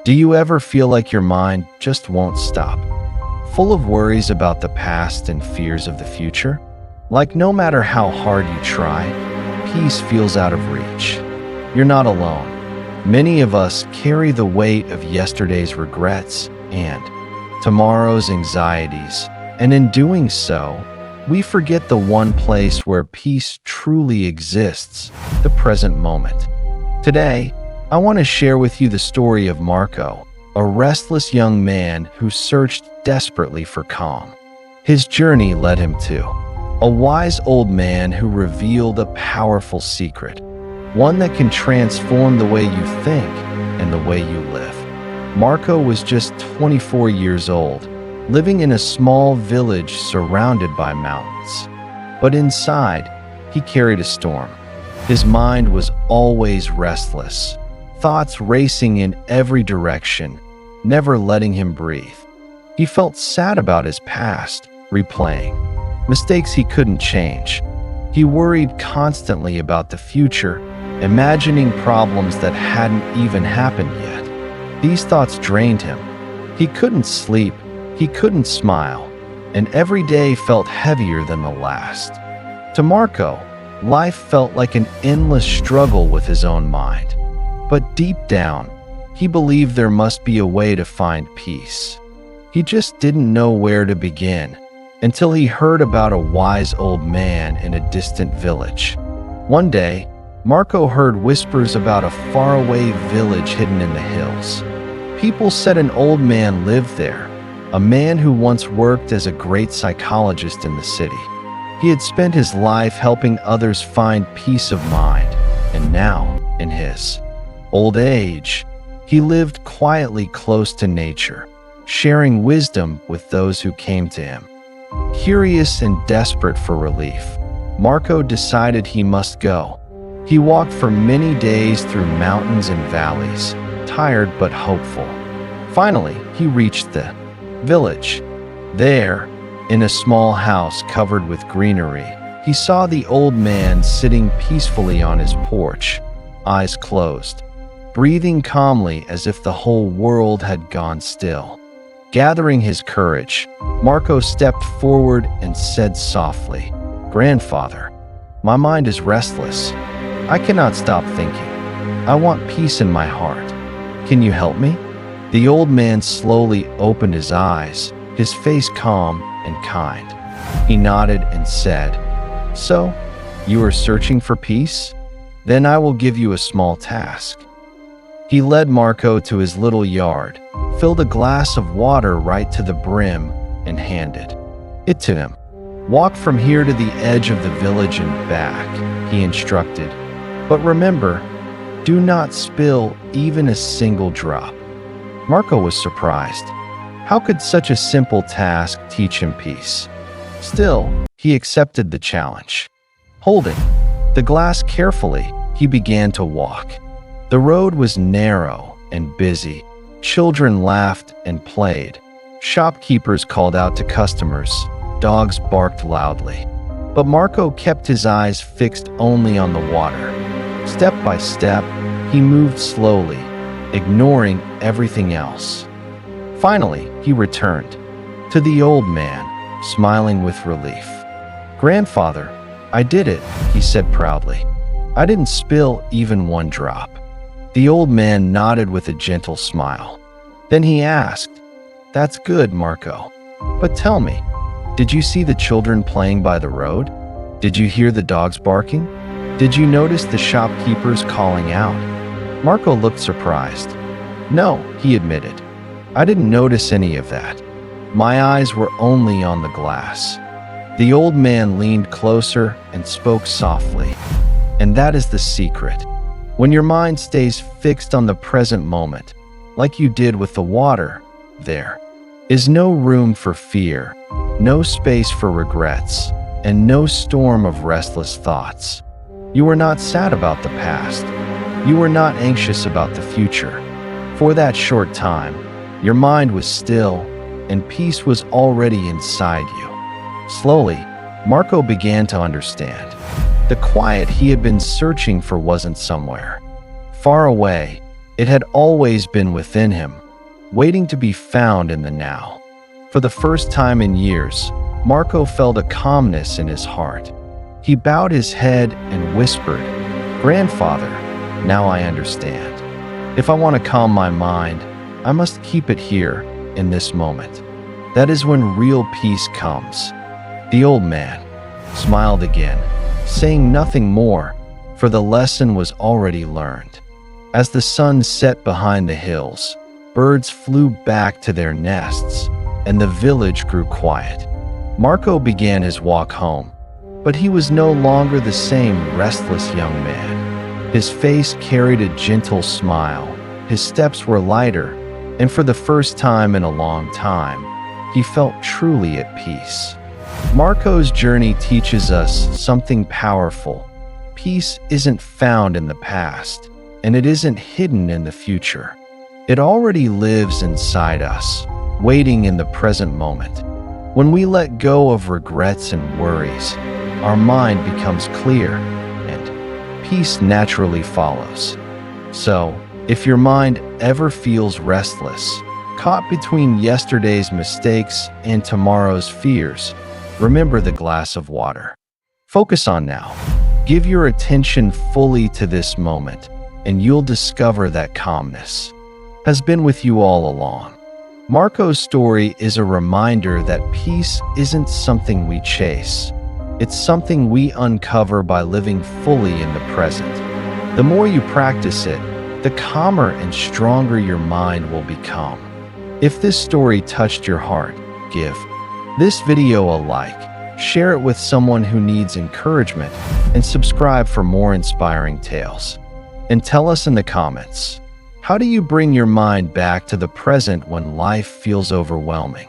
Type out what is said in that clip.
Do you ever feel like your mind just won't stop? Full of worries about the past and fears of the future? Like no matter how hard you try, peace feels out of reach. You're not alone. Many of us carry the weight of yesterday's regrets and tomorrow's anxieties, and in doing so, we forget the one place where peace truly exists, the present moment. Today, I want to share with you the story of Marco, a restless young man who searched desperately for calm. His journey led him to a wise old man who revealed a powerful secret, one that can transform the way you think and the way you live. Marco was just 24 years old, living in a small village surrounded by mountains. But inside, he carried a storm. His mind was always restless, thoughts racing in every direction, never letting him breathe. He felt sad about his past, replaying mistakes he couldn't change. He worried constantly about the future, imagining problems that hadn't even happened yet. These thoughts drained him. He couldn't sleep, he couldn't smile, and every day felt heavier than the last. To Marco, life felt like an endless struggle with his own mind. But deep down, he believed there must be a way to find peace. He just didn't know where to begin until he heard about a wise old man in a distant village. One day, Marco heard whispers about a faraway village hidden in the hills. People said an old man lived there, a man who once worked as a great psychologist in the city. He had spent his life helping others find peace of mind, and now, in his old age, he lived quietly close to nature, sharing wisdom with those who came to him. Curious and desperate for relief, Marco decided he must go. He walked for many days through mountains and valleys, tired but hopeful. Finally, he reached the village. There, in a small house covered with greenery, he saw the old man sitting peacefully on his porch, eyes closed, breathing calmly as if the whole world had gone still. Gathering his courage, Marco stepped forward and said softly, "Grandfather, my mind is restless. I cannot stop thinking. I want peace in my heart. Can you help me?" The old man slowly opened his eyes, his face calm and kind. He nodded and said, "So, you are searching for peace? Then I will give you a small task." He led Marco to his little yard, filled a glass of water right to the brim, and handed it to him. "Walk from here to the edge of the village and back," he instructed. "But remember, do not spill even a single drop." Marco was surprised. How could such a simple task teach him peace? Still, he accepted the challenge. Holding the glass carefully, he began to walk. The road was narrow and busy. Children laughed and played. Shopkeepers called out to customers. Dogs barked loudly. But Marco kept his eyes fixed only on the water. Step by step, he moved slowly, ignoring everything else. Finally, he returned to the old man, smiling with relief. "Grandfather, I did it," he said proudly. "I didn't spill even one drop." The old man nodded with a gentle smile. Then he asked, "That's good, Marco. But tell me, did you see the children playing by the road? Did you hear the dogs barking? Did you notice the shopkeepers calling out?" Marco looked surprised. "No," he admitted. "I didn't notice any of that. My eyes were only on the glass." The old man leaned closer and spoke softly. "And that is the secret. When your mind stays fixed on the present moment, like you did with the water, there is no room for fear, no space for regrets, and no storm of restless thoughts. You are not sad about the past. You are not anxious about the future. For that short time, your mind was still, and peace was already inside you." Slowly, Marco began to understand. The quiet he had been searching for wasn't somewhere far away. It had always been within him, waiting to be found in the now. For the first time in years, Marco felt a calmness in his heart. He bowed his head and whispered, "Grandfather, now I understand. If I want to calm my mind, I must keep it here, in this moment. That is when real peace comes." The old man smiled again, saying nothing more, for the lesson was already learned. As the sun set behind the hills, birds flew back to their nests, and the village grew quiet. Marco began his walk home, but he was no longer the same restless young man. His face carried a gentle smile, his steps were lighter, and for the first time in a long time, he felt truly at peace. Marco's journey teaches us something powerful. Peace isn't found in the past, and it isn't hidden in the future. It already lives inside us, waiting in the present moment. When we let go of regrets and worries, our mind becomes clear, and peace naturally follows. So, if your mind ever feels restless, caught between yesterday's mistakes and tomorrow's fears, remember the glass of water. Focus on now. Give your attention fully to this moment, and you'll discover that calmness has been with you all along. Marco's story is a reminder that peace isn't something we chase. It's something we uncover by living fully in the present. The more you practice it, the calmer and stronger your mind will become. If this story touched your heart, give this video a like, share it with someone who needs encouragement, and subscribe for more inspiring tales. And tell us in the comments, how do you bring your mind back to the present when life feels overwhelming?